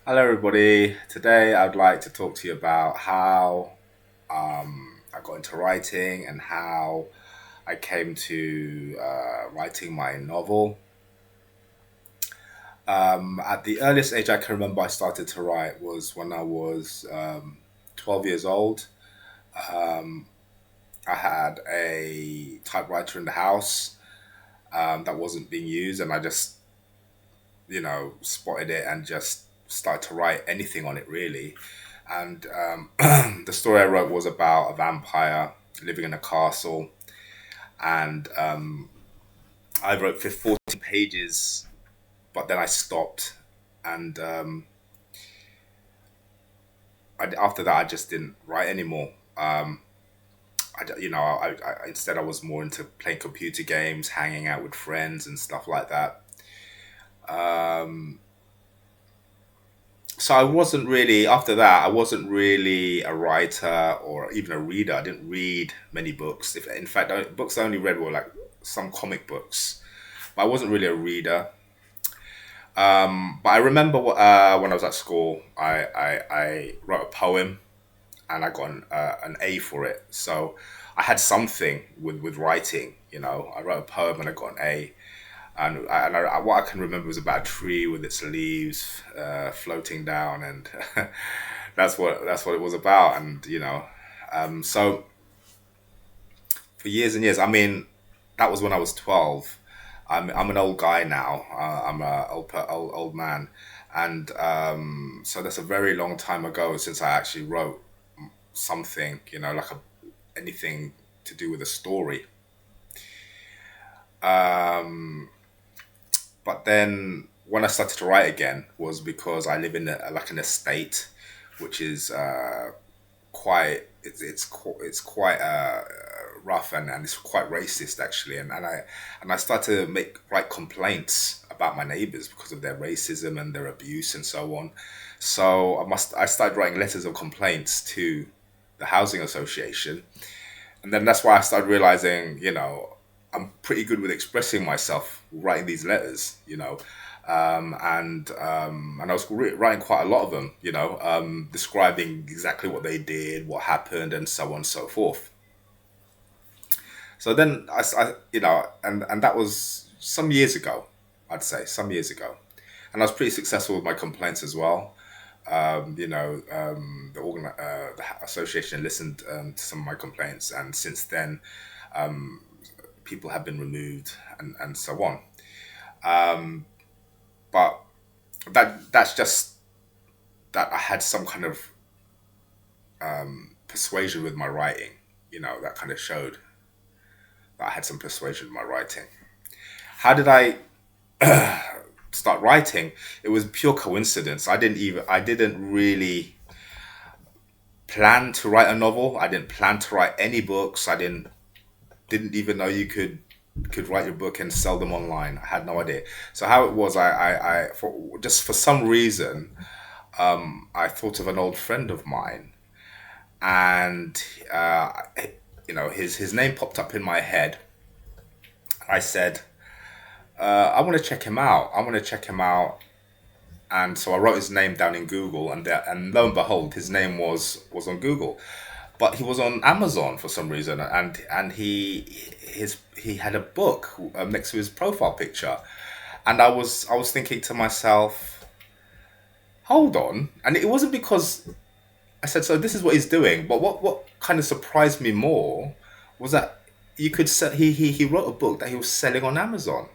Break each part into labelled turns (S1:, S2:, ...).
S1: Hello, everybody. Today, I'd like to talk to you about how I got into writing and how I came to writing my novel. At the earliest age I can remember I started to write was when I was 12 years old. Um, I had a typewriter in the house that wasn't being used, and I just, spotted it and just started to write anything on it, really. And the story I wrote was about a vampire living in a castle, and I wrote for 40 pages, but then I stopped, and after that, I just didn't write anymore. Instead I was more into playing computer games, hanging out with friends, and stuff like that. Um, so I wasn't really after that. I wasn't really a writer or even a reader. I didn't read many books. If in fact, books I only read were like some comic books. But I wasn't really a reader. But I remember when I was at school, I wrote a poem and I got an A for it. So I had something with writing. I wrote a poem and I got an A. And what I can remember was about a tree with its leaves floating down, and that's what it was about. And so for years and years, I mean, that was when I was 12. I'm an old guy now. I'm a old man, and so that's a very long time ago since I actually wrote something. Like anything to do with a story. Um, But then when I started to write again was because I live in like an estate, which is it's quite rough and it's quite racist actually, and I started to write complaints about my neighbors because of their racism and their abuse and so on. So I started writing letters of complaints to the housing association, and then that's why I started realizing, I'm pretty good with expressing myself, writing these letters, and I was writing quite a lot of them, describing exactly what they did, what happened, and so on and so forth. So then and that was some years ago, I'd say some years ago, and I was pretty successful with my complaints as well. The association listened to some of my complaints, and since then, um, people have been removed and so on. Um, but that's just that I had some kind of persuasion with my writing. That kind of showed that I had some persuasion with my writing. How did I start writing? It was pure coincidence. I didn't really plan to write a novel. I didn't plan to write any books. I didn't even know you could write your book and sell them online. I had no idea. So how it was, for some reason, I thought of an old friend of mine, and his name popped up in my head. I said, I want to check him out. I want to check him out. And so I wrote his name down in Google, and lo and behold, his name was on Google, but he was on Amazon for some reason, and he had a book next to his profile picture, and I was thinking to myself, hold on, and it wasn't because I said so. This is what he's doing, but what kind of surprised me more was that you could sell, he wrote a book that he was selling on Amazon.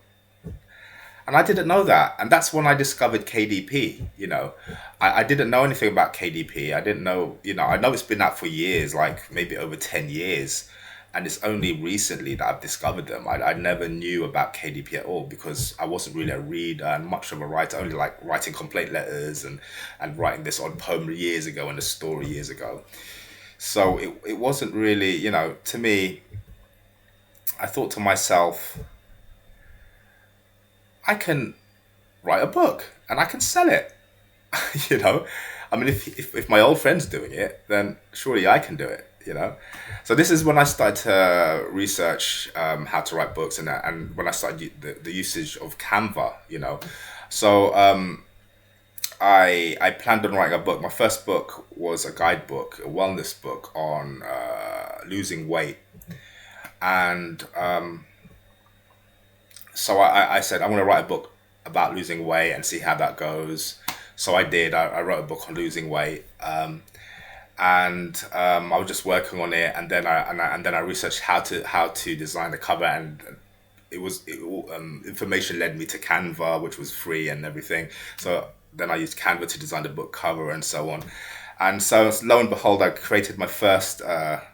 S1: And I didn't know that. And that's when I discovered KDP. I didn't know anything about KDP. I didn't know, I know it's been out for years, like maybe over 10 years. And it's only recently that I've discovered them. I never knew about KDP at all because I wasn't really a reader and much of a writer, only like writing complaint letters and writing this odd poem years ago and a story years ago. So it wasn't really, to me, I thought to myself, I can write a book and I can sell it. you know I mean, if my old friend's doing it, then surely I can do it. So this is when I started to research how to write books, and when I started the usage of Canva. So I planned on writing a book. My first book was a guidebook, a wellness book on losing weight, and so I said I want to write a book about losing weight and see how that goes. So I did. I wrote a book on losing weight, and I was just working on it, and then I researched how to design the cover, and information led me to Canva, which was free and everything. So then I used Canva to design the book cover and so on. And so lo and behold, I created my first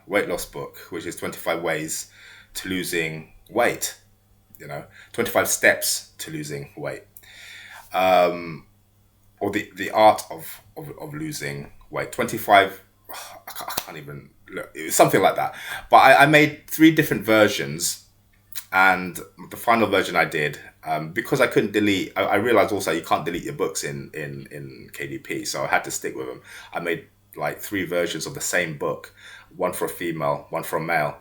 S1: weight loss book, which is 25 ways to losing weight. 25 steps to losing weight, or the art of losing weight. 25. I can't even look. It was something like that. But I made three different versions, and the final version I did, because I couldn't delete. I realized also you can't delete your books in KDP, so I had to stick with them. I made like three versions of the same book, one for a female, one for a male,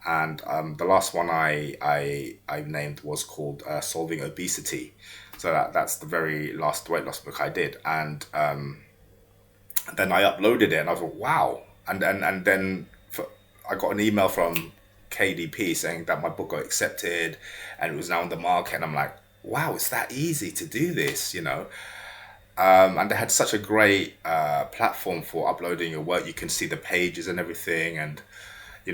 S1: and the last one I named was called Solving Obesity. So that's the very last weight loss book I did, and then I uploaded it, and I was like, wow, and then I got an email from KDP saying that my book got accepted and it was now on the market, and I'm like, wow, it's that easy to do this. And they had such a great platform for uploading your work. You can see the pages and everything, and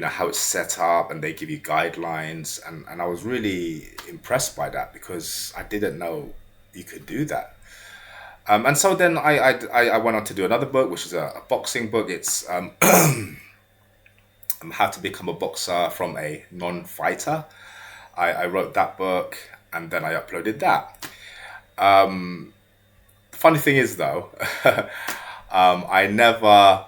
S1: how it's set up, and they give you guidelines, and I was really impressed by that because I didn't know you could do that. And so then I went on to do another book, which is a boxing book. It's how to become a boxer from a non-fighter. I wrote that book, and then I uploaded that. The funny thing is though, I never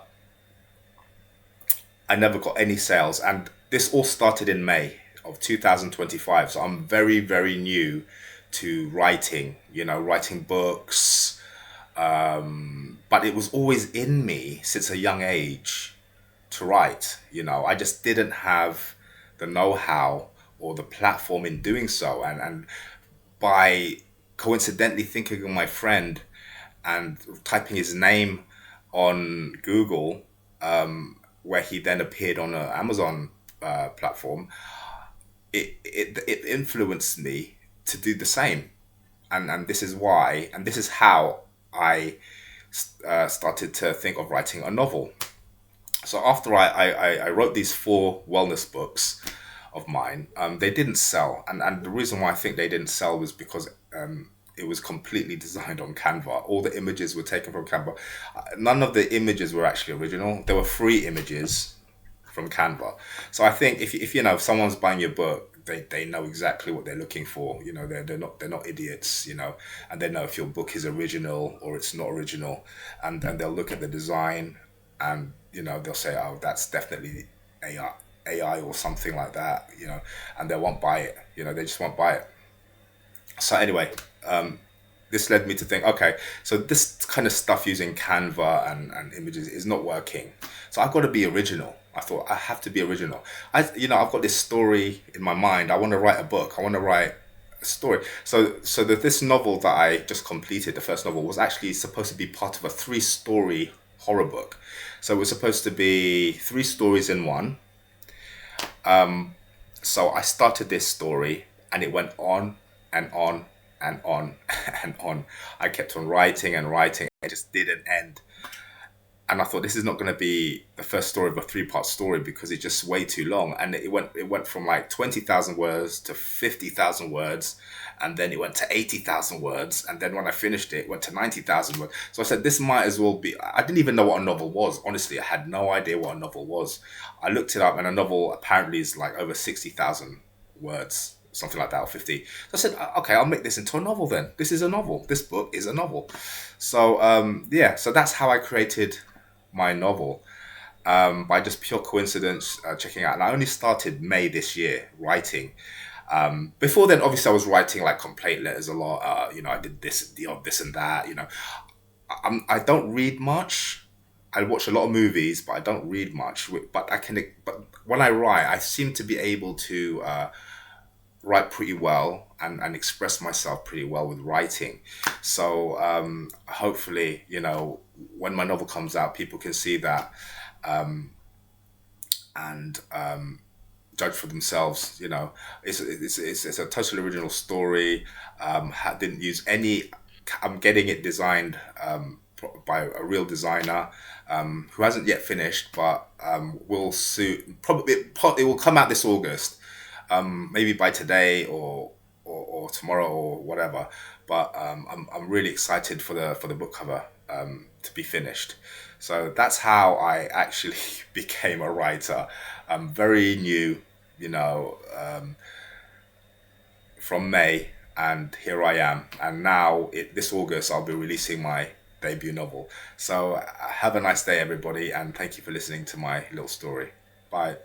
S1: got any sales, and this all started in May of 2025. So I'm very, very new to writing, writing books. But it was always in me since a young age to write. I just didn't have the know-how or the platform in doing so. And by coincidentally thinking of my friend and typing his name on Google, where he then appeared on an Amazon platform, it influenced me to do the same. And this is why, and this is how I started to think of writing a novel. So after I wrote these four wellness books of mine, they didn't sell. And the reason why I think they didn't sell was because it was completely designed on Canva. All the images were taken from Canva. None of the images were actually original. They were free images from Canva. So I think if someone's buying your book, they know exactly what they're looking for. They're not idiots. And they know if your book is original or it's not original, and then they'll look at the design, and they'll say, oh, that's definitely AI or something like that. And they won't buy it. They just won't buy it. So anyway, this led me to think, okay, so this kind of stuff using Canva and images is not working. So I've got to be original. I thought I have to be original. I've got this story in my mind. I want to write a book. I want to write a story. So that this novel that I just completed, the first novel, was actually supposed to be part of a 3-story horror book. So it was supposed to be 3 stories in one. So I started this story, and it went on and on and on and on. I kept on writing and writing. It just didn't end. And I thought, this is not going to be the first story of a 3-part story because it's just way too long. And it went from like 20,000 words to 50,000 words, and then it went to 80,000 words. And then when I finished it went to 90,000 words. So I said, this might as well be. I didn't even know what a novel was. Honestly, I had no idea what a novel was. I looked it up, and a novel apparently is like over 60,000 words, something like that, or 50. So I said, okay, I'll make this into a novel then. This is a novel. This book is a novel. So so that's how I created my novel, by just pure coincidence, checking out. And I only started May this year writing. Before then, obviously, I was writing like complaint letters a lot. I did this and that. I don't read much. I watch a lot of movies, but I don't read much. But when I write, I seem to be able to write pretty well and express myself pretty well with writing. So hopefully, when my novel comes out, people can see that and judge for themselves. It's a totally original story. Didn't use any. I'm getting it designed by a real designer who hasn't yet finished, but will soon. Probably it will come out this August, maybe by today or tomorrow or whatever. But I'm really excited for the book cover to be finished. So that's how I actually became a writer. I'm very new, you know, from May, and here I am. And now, this August, I'll be releasing my debut novel. So have a nice day, everybody, and thank you for listening to my little story. Bye.